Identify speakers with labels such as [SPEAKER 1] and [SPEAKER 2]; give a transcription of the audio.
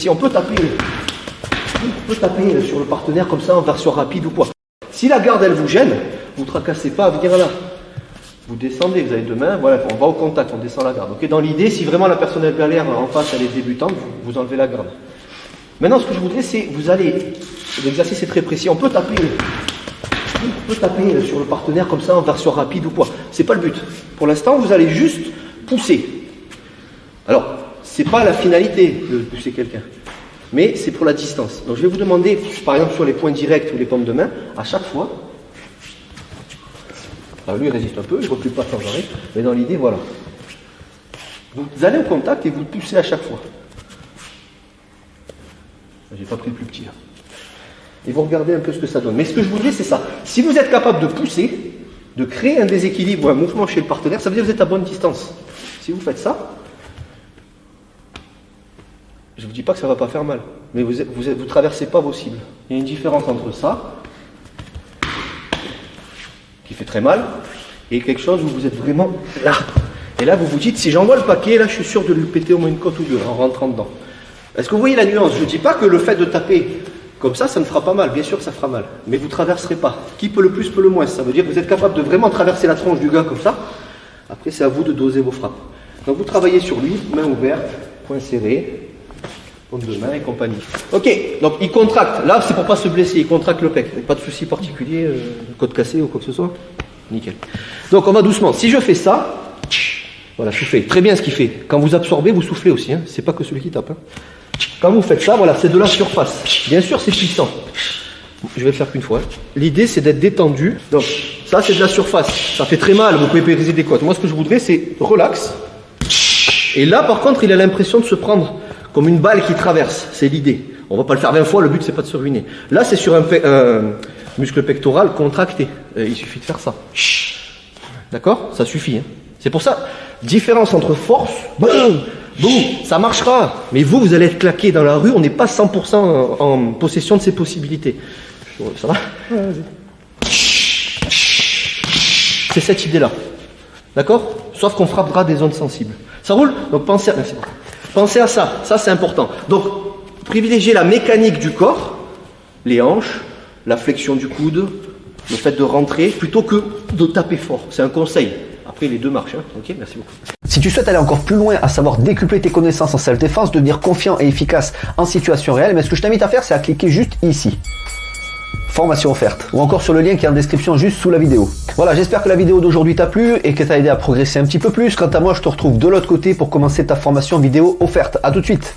[SPEAKER 1] Si on peut taper sur le partenaire comme ça en version rapide ou quoi. Si la garde elle vous gêne, vous ne tracassez pas à venir là. Vous descendez, vous avez deux mains, voilà, on va au contact, on descend la garde. Okay, dans l'idée, si vraiment la personne elle galère en face, elle est débutante, vous enlevez la garde. Maintenant, ce que je voudrais, c'est vous allez, l'exercice est très précis, on peut taper sur le partenaire comme ça en version rapide ou quoi. C'est pas le but. Pour l'instant, vous allez juste pousser. Alors, c'est pas la finalité de pousser quelqu'un, mais c'est pour la distance. Donc je vais vous demander, par exemple sur les points directs ou les paumes de main, à chaque fois, alors lui il résiste un peu, il ne recule pas sans arrêt, mais dans l'idée, voilà. Vous allez au contact et vous le poussez à chaque fois. J'ai pas pris le plus petit là. Et vous regardez un peu ce que ça donne. Mais ce que je voudrais, c'est ça. Si vous êtes capable de pousser, de créer un déséquilibre ou un mouvement chez le partenaire, ça veut dire que vous êtes à bonne distance. Si vous faites ça, je ne vous dis pas que ça ne va pas faire mal, mais vous ne traversez pas vos cibles. Il y a une différence entre ça, qui fait très mal, et quelque chose où vous êtes vraiment là. Et là, vous vous dites, si j'envoie le paquet, là, je suis sûr de lui péter au moins une côte ou deux en rentrant dedans. Est-ce que vous voyez la nuance? Je ne dis pas que le fait de taper comme ça ne fera pas mal. Bien sûr que ça fera mal, mais vous ne traverserez pas. Qui peut le plus, peut le moins. Ça veut dire que vous êtes capable de vraiment traverser la tronche du gars comme ça. Après, c'est à vous de doser vos frappes. Donc, vous travaillez sur lui, main ouverte, poing serré, paume de main et compagnie. Ok, donc il contracte. Là, c'est pour pas se blesser. Il contracte le pec. Pas de souci particulier, côte cassée ou quoi que ce soit. Nickel. Donc, on va doucement. Si je fais ça, voilà, soufflez. Très bien ce qu'il fait. Quand vous absorbez, vous soufflez aussi. Hein. C'est pas que celui qui tape. Hein. Quand vous faites ça, voilà, c'est de la surface. Bien sûr, c'est puissant. Je vais le faire qu'une fois. L'idée, c'est d'être détendu. Donc, ça, c'est de la surface. Ça fait très mal. Vous pouvez briser des côtes. Moi, ce que je voudrais, c'est relax. Et là, par contre, il a l'impression de se prendre comme une balle qui traverse, c'est l'idée. On ne va pas le faire 20 fois, le but c'est pas de se ruiner. Là c'est sur un muscle pectoral contracté, il suffit de faire ça. D'accord? Ça suffit. Hein. C'est pour ça, différence entre force, boum, boum, ça marchera. Mais vous allez être claqué dans la rue, on n'est pas 100% en possession de ces possibilités. Ça va? Ouais, c'est cette idée-là. D'accord? Sauf qu'on frappera des zones sensibles. Ça roule? Donc pensez à... Merci. Pensez à ça, ça c'est important. Donc, privilégiez la mécanique du corps, les hanches, la flexion du coude, le fait de rentrer, plutôt que de taper fort. C'est un conseil. Après, les deux marchent. Hein. Ok, merci beaucoup.
[SPEAKER 2] Si tu souhaites aller encore plus loin, à savoir décupler tes connaissances en self-défense, devenir confiant et efficace en situation réelle, mais ce que je t'invite à faire, c'est à cliquer juste ici. Formation offerte, ou encore sur le lien qui est en description juste sous la vidéo. Voilà, j'espère que la vidéo d'aujourd'hui t'a plu et que t'a aidé à progresser un petit peu plus. Quant à moi, je te retrouve de l'autre côté pour commencer ta formation vidéo offerte. À tout de suite.